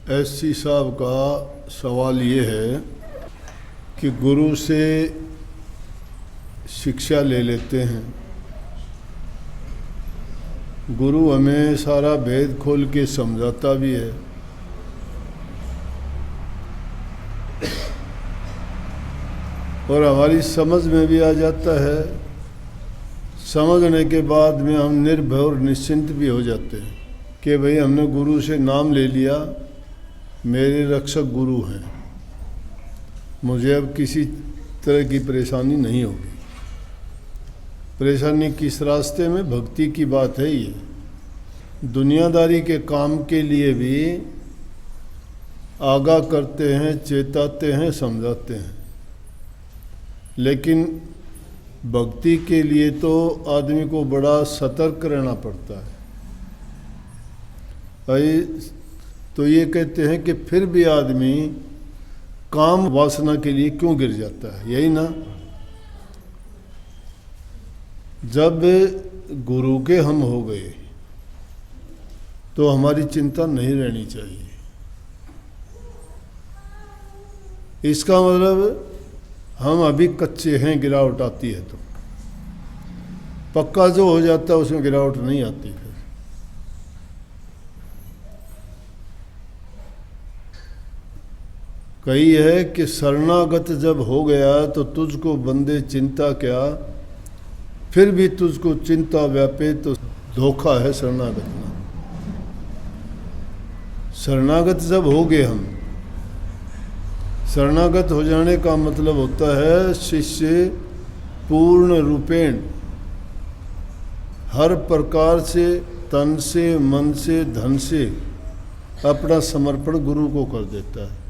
SC साहब का सवाल ये है कि गुरु से शिक्षा ले लेते हैं, गुरु हमें सारा भेद खोल के समझाता भी है, और हमारी समझ में भी आ जाता है। समझने के बाद में हम निर्भय और निश्चिंत भी हो जाते हैं कि भाई हमने गुरु से नाम ले लिया, मेरे रक्षक गुरु हैं, मुझे अब किसी तरह की परेशानी नहीं होगी। परेशानी किस रास्ते में? भक्ति की बात है ये। दुनियादारी के काम के लिए भी आगाह करते हैं, चेताते हैं, समझाते हैं, लेकिन भक्ति के लिए तो आदमी को बड़ा सतर्क रहना पड़ता है। भाई तो ये कहते हैं कि फिर भी आदमी काम वासना के लिए क्यों गिर जाता है, यही ना। जब गुरु के हम हो गए तो हमारी चिंता नहीं रहनी चाहिए। इसका मतलब हम अभी कच्चे हैं, गिरावट आती है तो। पक्का जो हो जाता है उसमें गिरावट नहीं आती। फिर कही है कि शरणागत जब हो गया तो तुझको बंदे चिंता क्या, फिर भी तुझको चिंता व्यापे तो धोखा है शरणागत ना। शरणागत जब हो गए हम, शरणागत हो जाने का मतलब होता है शिष्य पूर्ण रूपेण हर प्रकार से तन से, मन से, धन से अपना समर्पण गुरु को कर देता है।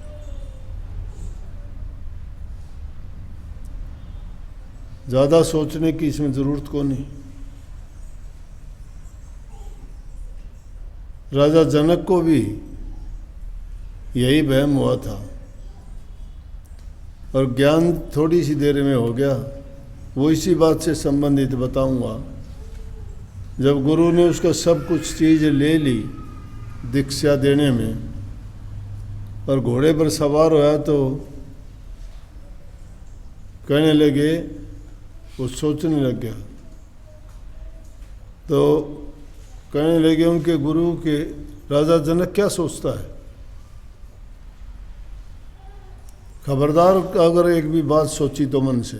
ज़्यादा सोचने की इसमें ज़रूरत को नहीं। राजा जनक को भी यही वहम हुआ था, और ज्ञान थोड़ी सी देर में हो गया। वो इसी बात से संबंधित बताऊंगा। जब गुरु ने उसका सब कुछ चीज़ ले ली दीक्षा देने में, और घोड़े पर सवार हुआ तो कहने लगे, वो सोचने लग गया तो कहने लगे उनके गुरु के, राजा जनक क्या सोचता है? खबरदार अगर एक भी बात सोची तो मन से,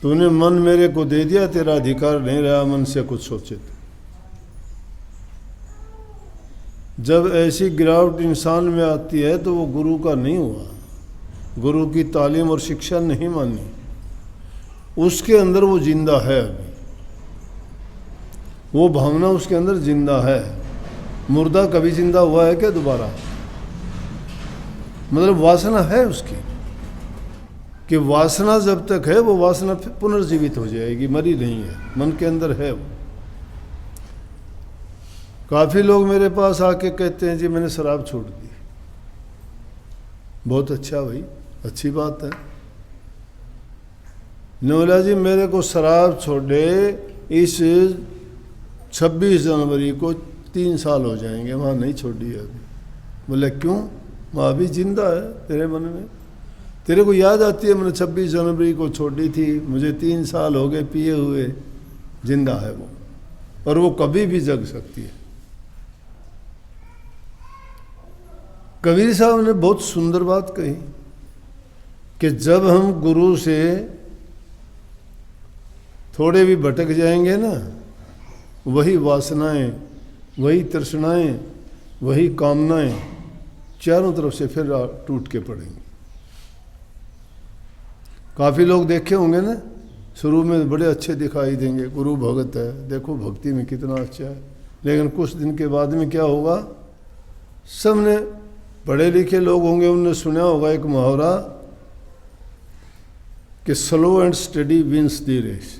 तूने मन मेरे को दे दिया, तेरा अधिकार नहीं रहा मन से कुछ सोचे तो। जब ऐसी गिरावट इंसान में आती है तो वो गुरु का नहीं हुआ, गुरु की तालीम और शिक्षा नहीं मानी। उसके अंदर वो जिंदा है, अभी वो भावना उसके अंदर जिंदा है। मुर्दा कभी जिंदा हुआ है क्या दोबारा? मतलब वासना है उसकी, कि वासना जब तक है वो वासना फिर पुनर्जीवित हो जाएगी, मरी नहीं है, मन के अंदर है वो। काफ़ी लोग मेरे पास आके कहते हैं जी मैंने शराब छोड़ दी। बहुत अच्छा भाई, अच्छी बात है। नौला जी मेरे को शराब छोड़े इस 26 जनवरी को 3 साल हो जाएंगे, वहाँ नहीं छोड़ी है अभी। बोले क्यों? वहाँ भी जिंदा है तेरे मन में, तेरे को याद आती है मैंने 26 जनवरी को छोड़ी थी, मुझे 3 साल हो गए पिए हुए। जिंदा है वो, और वो कभी भी जग सकती है। कबीर साहब ने बहुत सुंदर बात कही कि जब हम गुरु से थोड़े भी भटक जाएंगे ना, वही वासनाएं, वही तृष्णाएं, वही कामनाएं चारों तरफ से फिर टूट के पड़ेंगी। काफ़ी लोग देखे होंगे ना, शुरू में बड़े अच्छे दिखाई देंगे, गुरु भगत है, देखो भक्ति में कितना अच्छा है, लेकिन कुछ दिन के बाद में क्या होगा? सबने, पढ़े लिखे लोग होंगे, उनने सुना होगा एक मुहावरा कि slow and steady wins the race.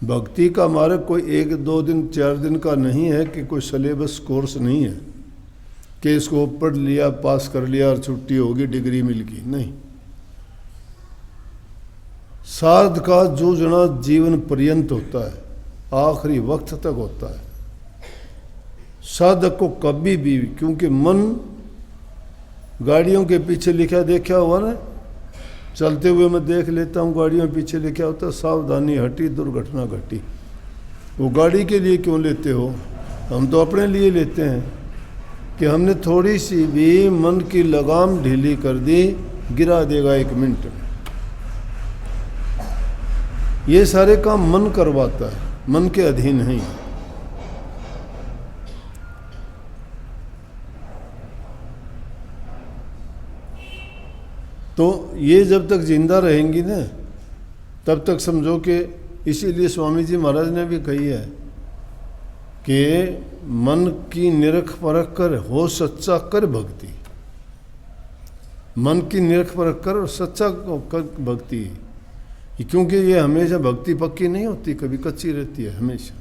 भक्ति का मार्ग कोई 1, 2 दिन, 4 दिन का नहीं है, कि कोई सिलेबस कोर्स नहीं है कि इसको पढ़ लिया, पास कर लिया और छुट्टी होगी, डिग्री मिल गई। नहीं, साध का जूझना जीवन पर्यंत होता है, आखिरी वक्त तक होता है। साधक को कभी भी, क्योंकि मन गाड़ियों के पीछे लिखा देखा हुआ ना, चलते हुए मैं देख लेता हूँ गाड़ियों के पीछे लिखा होता सावधानी हटी दुर्घटना घटी। वो गाड़ी के लिए क्यों लेते हो? हम तो अपने लिए लेते हैं कि हमने थोड़ी सी भी मन की लगाम ढीली कर दी, गिरा देगा 1 मिनट में। ये सारे काम मन करवाता है, मन के अधीन नहीं। तो ये जब तक जिंदा रहेंगी ना तब तक समझो कि, इसीलिए स्वामी जी महाराज ने भी कही है कि मन की निरख परख कर हो सच्चा कर भक्ति। मन की निरख परख कर और सच्चा कर भक्ति, क्योंकि ये हमेशा भक्ति पक्की नहीं होती, कभी कच्ची रहती है, हमेशा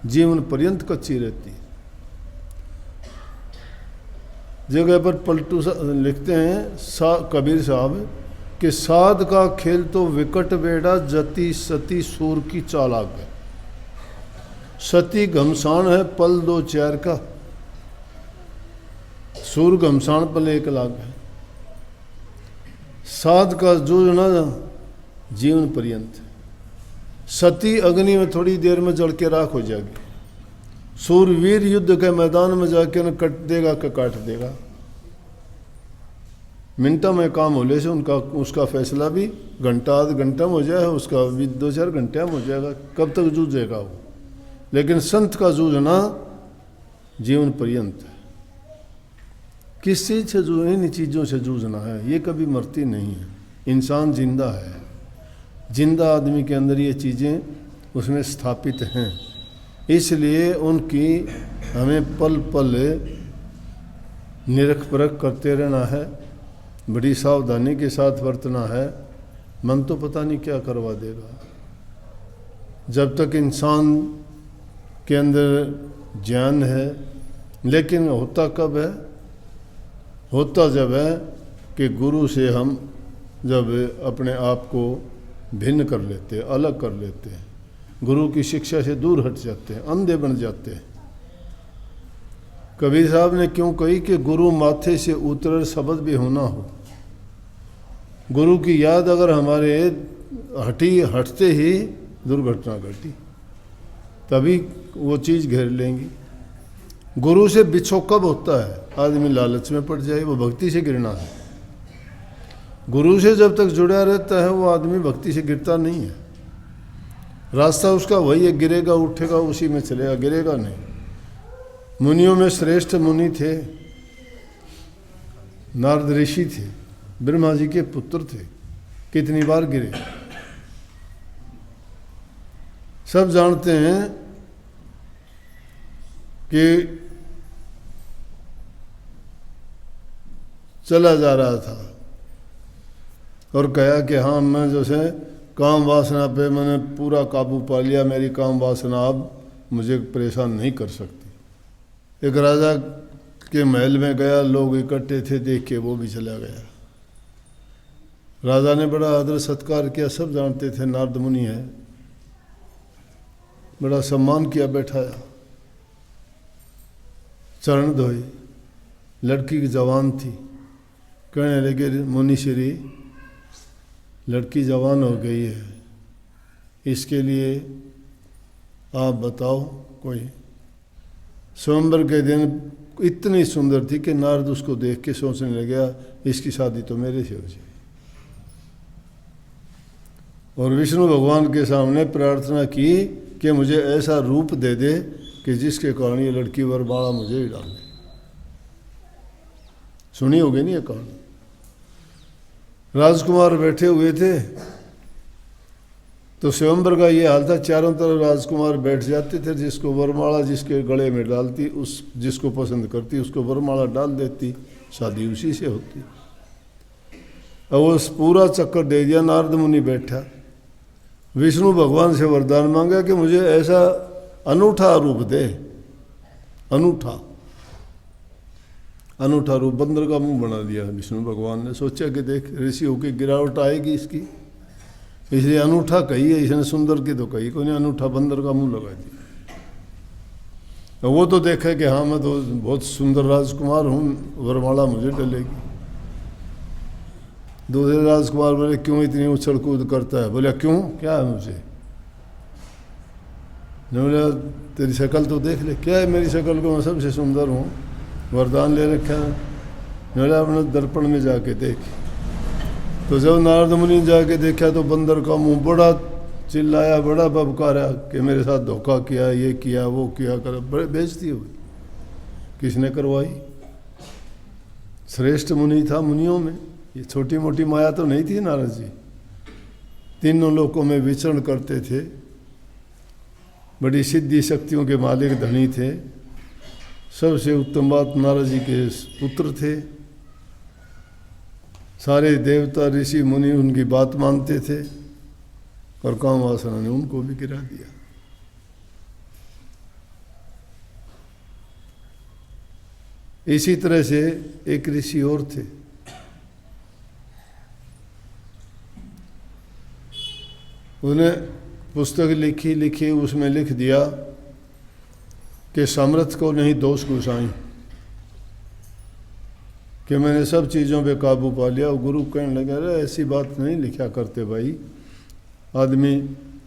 जीवन पर्यंत कच्ची रहती है। जगह पर पलटू लिखते हैं कबीर साहब कि साध का खेल तो विकट बेड़ा, जति सती सूर की चालाक है। सती घमसान है पल 2 4 का, सूर घमसान पल 1 लाख है। साध का जूझना जीवन पर्यंत, सती अग्नि में थोड़ी देर में जल के राख हो जाएगी, सूरवीर युद्ध के मैदान में जाके न कट देगा कि काट देगा। मिनटा में काम होने से उनका उसका फैसला भी घंटा आध घंटा में हो जाए, उसका भी 2 4 घंटे में हो जाएगा। कब तक जूझेगा वो? लेकिन संत का जूझना जीवन पर्यंत है। किस चीज़ से जूझना? इन चीज़ों से जूझना है, ये कभी मरती नहीं है। इंसान जिंदा है, जिंदा आदमी के अंदर ये चीज़ें उसमें स्थापित हैं, इसलिए उनकी हमें पल पल निरख परख करते रहना है, बड़ी सावधानी के साथ बरतना है। मन तो पता नहीं क्या करवा देगा। जब तक इंसान के अंदर ज्ञान है, लेकिन होता कब है? होता जब है कि गुरु से हम जब अपने आप को भिन्न कर लेते हैं, अलग कर लेते हैं, गुरु की शिक्षा से दूर हट जाते हैं, अंधे बन जाते हैं। कबीर साहब ने क्यों कही कि गुरु माथे से उतर शब्द भी होना हो। गुरु की याद अगर हमारे हटते ही दुर्घटना घटी, तभी वो चीज़ घेर लेंगी। गुरु से बिछो कब होता है? आदमी लालच में पड़ जाए, वो भक्ति से गिरना है। गुरु से जब तक जुड़ा रहता है वो आदमी भक्ति से गिरता नहीं है। रास्ता उसका वही है, गिरेगा उठेगा उसी में चलेगा, गिरेगा नहीं। मुनियों में श्रेष्ठ मुनि थे, नारद ऋषि थे, ब्रह्मा जी के पुत्र थे, कितनी बार गिरे। सब जानते हैं कि चला जा रहा था और कहा कि हाँ, मैं जैसे काम वासना पे मैंने पूरा काबू पा लिया, मेरी काम वासना अब मुझे परेशान नहीं कर सकती। एक राजा के महल में गया, लोग इकट्ठे थे, देख के वो भी चला गया। राजा ने बड़ा आदर सत्कार किया, सब जानते थे नारद मुनि है, बड़ा सम्मान किया, बैठाया, चरण धोए। लड़की की जवान थी, कहने लगे मुनि श्री लड़की जवान हो गई है, इसके लिए आप बताओ कोई। स्वयंवर के दिन इतनी सुंदर थी कि नारद उसको देख के सोचने लगा इसकी शादी तो मेरे से हो जाए। और विष्णु भगवान के सामने प्रार्थना की कि मुझे ऐसा रूप दे दे कि जिसके कारण ये लड़की वरमाला मुझे ही डाल दे। सुनी होगी नहीं ये कहानी। राजकुमार बैठे हुए थे तो स्वयंवर का ये हाल था, चारों तरफ राजकुमार बैठ जाते थे, जिसको वरमाला जिसके गले में डालती, उस जिसको पसंद करती उसको वरमाला डाल देती, शादी उसी से होती। अब वो पूरा चक्कर दे दिया, नारद मुनि बैठा, विष्णु भगवान से वरदान मांगा कि मुझे ऐसा अनूठा रूप दे, अनूठा अनूठा रूप। बंदर का मुंह बना दिया विष्णु भगवान ने, सोचा कि देख ऋषि होकर गिरावट आएगी इसकी, इसलिए अनूठा कही है, इसने सुंदर की तो कही कोई नहीं, अनूठा बंदर का मुंह लगा दिया। वो तो देखे कि हाँ मैं तो बहुत सुंदर राजकुमार हूँ, वरमाला मुझे डलेगी। दूसरे राजकुमार बोले क्यों इतनी उछल कूद करता है? बोले क्यों, क्या है मुझे? बोले तेरी शक्ल तो देख ले। क्या है मेरी शक्ल को, मैं सबसे सुंदर हूँ, वरदान ले रखा है। बोले अपने दर्पण में जाके देख। तो जब नारद मुनि ने जाके देखा तो बंदर का मुंह बड़ा चिल्लाया, बड़ा बबकारा कि मेरे साथ धोखा किया, ये किया, वो किया, कर बड़े बेइज्जती हुई। किसने करवाई? श्रेष्ठ मुनि था मुनियों में, ये छोटी मोटी माया तो नहीं थी। नारद जी तीनों लोकों में विचरण करते थे, बड़ी सिद्धि शक्तियों के मालिक धनी थे। सबसे उत्तम बात नारद जी के पुत्र थे। सारे देवता ऋषि मुनि उनकी बात मानते थे और काम वासना ने उनको भी गिरा दिया। इसी तरह से एक ऋषि और थे, उन्हें पुस्तक लिखी उसमें लिख दिया कि सामर्थ्य को नहीं दोष गुसाई, कि मैंने सब चीज़ों पे काबू पा लिया। और गुरु कहने लगे अरे ऐसी बात नहीं लिखा करते भाई, आदमी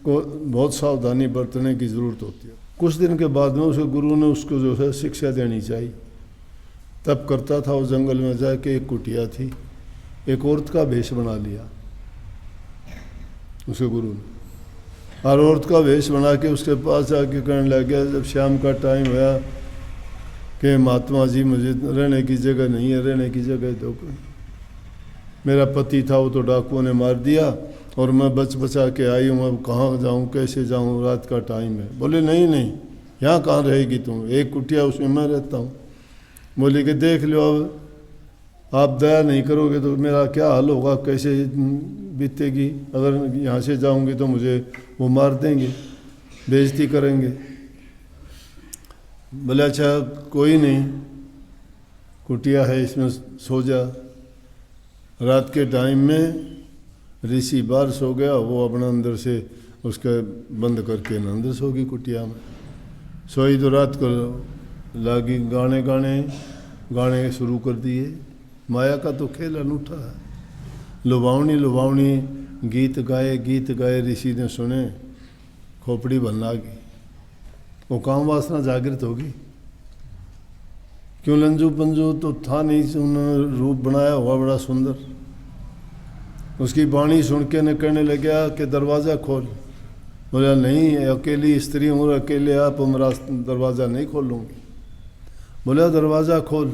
को बहुत सावधानी बरतने की ज़रूरत होती है। कुछ दिन के बाद में उसके गुरु ने उसको जो है शिक्षा देनी चाहिए। तब करता था वो जंगल में जाके, एक कुटिया थी, एक औरत का वेश बना लिया उसके गुरु ने, और औरत का वेश बना के उसके पास जाके कहने लग गया जब शाम का टाइम हुआ कि महात्मा जी मुझे रहने की जगह नहीं है, रहने की जगह तो मेरा पति था वो तो डाकुओं ने मार दिया और मैं बचा के आई हूँ, अब कहाँ जाऊँ, कैसे जाऊँ, रात का टाइम है। बोले नहीं नहीं, यहाँ कहाँ रहेगी तुम, एक कुटिया उसमें मैं रहता हूँ। बोले कि देख लो अब आप दया नहीं करोगे तो मेरा क्या हाल होगा, कैसे बीतेगी, अगर यहाँ से जाऊँगी तो मुझे वो मार देंगे, बेइज्जती करेंगे। बोले अच्छा कोई नहीं, कुटिया है इसमें सो जा। रात के टाइम में ऋषि बाहर सो गया, वो अपना अंदर से उसके बंद करके अंदर सो गई कुटिया में। सोई तो रात को लागी गाने शुरू कर दिए। माया का तो खेल अनूठा है। लुभावनी गीत गाए ऋषि ने सुने, खोपड़ी बनना गई, वो काम वासना जागृत होगी। क्यों लंजू पंजू तो था नहीं, उन्होंने रूप बनाया हुआ बड़ा सुंदर। उसकी वाणी सुन के न कहने लगा कि दरवाज़ा खोल। बोला नहीं, अकेली स्त्री हूँ, अकेले आप मेरा दरवाज़ा नहीं खोलूँगी। बोला दरवाज़ा खोल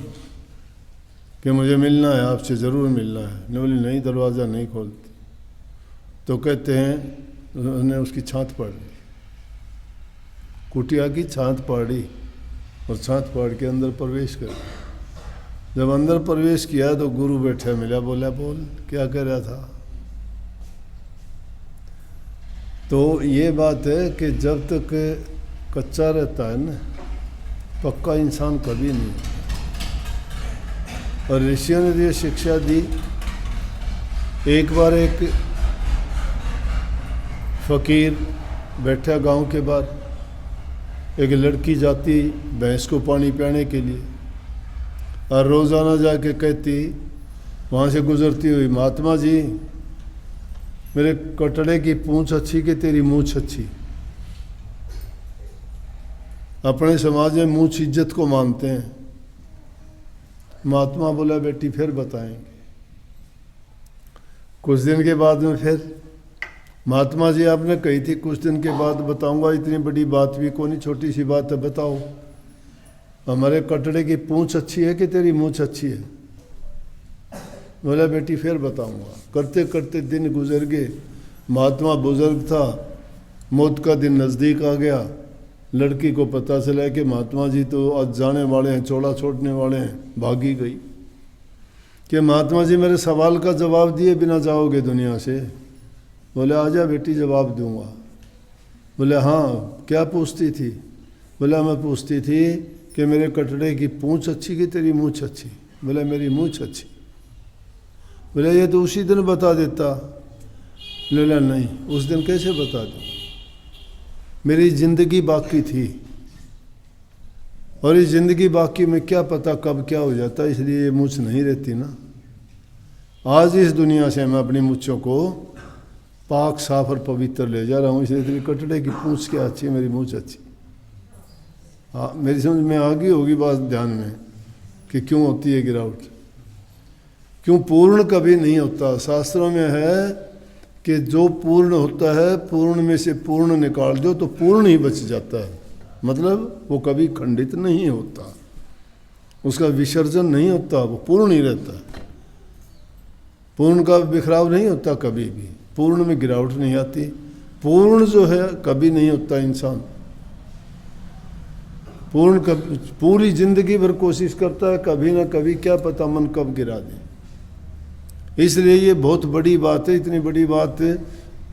कि मुझे मिलना है, आपसे ज़रूर मिलना है। ने बोली नहीं, दरवाज़ा नहीं खोलती। तो कहते हैं उन्होंने उसकी छात पाड़ ली, कुटिया की छात पाड़ी और छात पाड़ के अंदर प्रवेश कर। जब अंदर प्रवेश किया तो गुरु बैठा मिला, बोला बोल क्या कह रहा था। तो ये बात है कि जब तक कच्चा रहता है ना, पक्का इंसान कभी नहीं। और ऋषियों ने ये शिक्षा दी। एक बार एक फकीर बैठा गांव के बाहर, एक लड़की जाती भैंस को पानी पिलाने के लिए और रोज़ाना जाके कहती, वहाँ से गुजरती हुई, महात्मा जी मेरे कटड़े की पूंछ अच्छी कि तेरी मूँछ अच्छी। अपने समाज में मूँछ इज्जत को मानते हैं। महात्मा बोला बेटी फिर बताएंगे। कुछ दिन के बाद में फिर, महात्मा जी आपने कही थी कुछ दिन के बाद बताऊंगा, इतनी बड़ी बात भी कोई नहीं, छोटी सी बात है, बताओ हमारे कटड़े की पूंछ अच्छी है कि तेरी मूँछ अच्छी है। बोला बेटी फिर बताऊंगा। करते करते दिन गुजर गए। महात्मा बुजुर्ग था, मौत का दिन नज़दीक आ गया। लड़की को पता चला कि महात्मा जी तो आज जाने वाले हैं, चौड़ा छोड़ने वाले हैं। भागी गई कि महात्मा जी मेरे सवाल का जवाब दिए बिना जाओगे दुनिया से। बोले आजा बेटी जवाब दूंगा। बोले हाँ क्या पूछती थी। बोला मैं पूछती थी कि मेरे कटड़े की पूंछ अच्छी कि तेरी मूँछ अच्छी। बोले मेरी मूँछ अच्छी। बोले ये तो उसी दिन बता देता। बोला नहीं, उस दिन कैसे बता दूँ, मेरी ज़िंदगी बाकी थी। और ये ज़िंदगी बाकी में क्या पता कब क्या हो जाता है, इसलिए ये मूछ नहीं रहती ना। आज इस दुनिया से मैं अपनी मूछों को पाक साफ और पवित्र ले जा रहा हूँ, इसलिए तेरी कटड़े की पूँछ क्या अच्छी, मेरी मूछ अच्छी। हाँ, मेरी समझ में आ गई होगी बात ध्यान में कि क्यों होती है गिरावट, क्यों पूर्ण कभी नहीं होता। शास्त्रों में है कि जो पूर्ण होता है, पूर्ण में से पूर्ण निकाल दो तो पूर्ण ही बच जाता है, मतलब वो कभी खंडित नहीं होता, उसका विसर्जन नहीं होता, वो पूर्ण ही रहता है। पूर्ण का बिखराव नहीं होता कभी भी, पूर्ण में गिरावट नहीं आती। पूर्ण जो है कभी नहीं होता इंसान, पूर्ण कभी, पूरी जिंदगी भर कोशिश करता है, कभी ना कभी क्या पता मन कब गिरा दे। इसलिए ये बहुत बड़ी बात है, इतनी बड़ी बात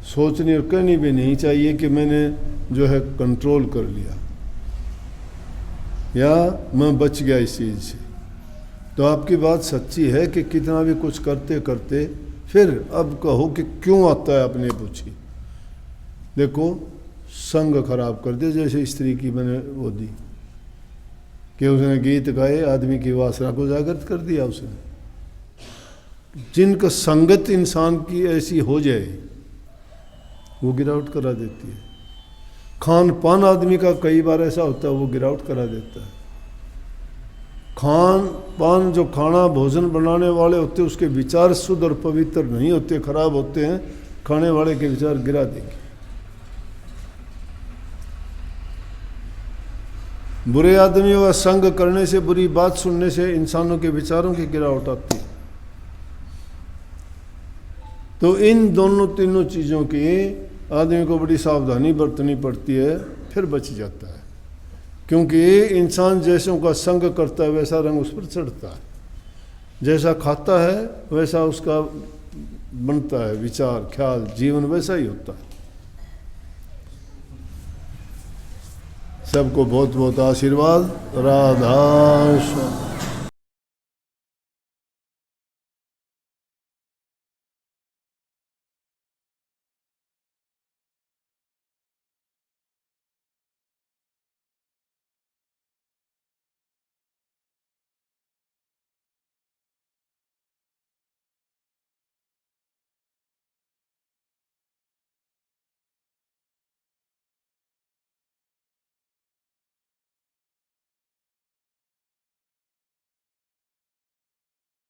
सोचनी और कहनी भी नहीं चाहिए कि मैंने जो है कंट्रोल कर लिया या मैं बच गया इस चीज़ से। तो आपकी बात सच्ची है कि कितना भी कुछ करते करते फिर अब कहो कि क्यों आता है, अपने पूछी। देखो संग खराब कर दे, जैसे स्त्री की मैंने वो दी कि उसने गीत गाए, आदमी की वासना को जागृत कर दिया उसने। जिनका संगत इंसान की ऐसी हो जाए वो गिरावट करा देती है। खान पान आदमी का कई बार ऐसा होता है, वो गिरावट करा देता है। खान पान, जो खाना भोजन बनाने वाले होते हैं उसके विचार शुद्ध और पवित्र नहीं होते, खराब होते हैं, खाने वाले के विचार गिरा देंगे। बुरे आदमियों का संग करने से, बुरी बात सुनने से इंसानों के विचारों की गिरावट आती है। तो इन दोनों तीनों चीज़ों की आदमी को बड़ी सावधानी बरतनी पड़ती है, फिर बच जाता है। क्योंकि इंसान जैसों का संग करता है वैसा रंग उस पर चढ़ता है, जैसा खाता है वैसा उसका बनता है विचार, ख्याल, जीवन वैसा ही होता है। सबको बहुत बहुत आशीर्वाद। राधा।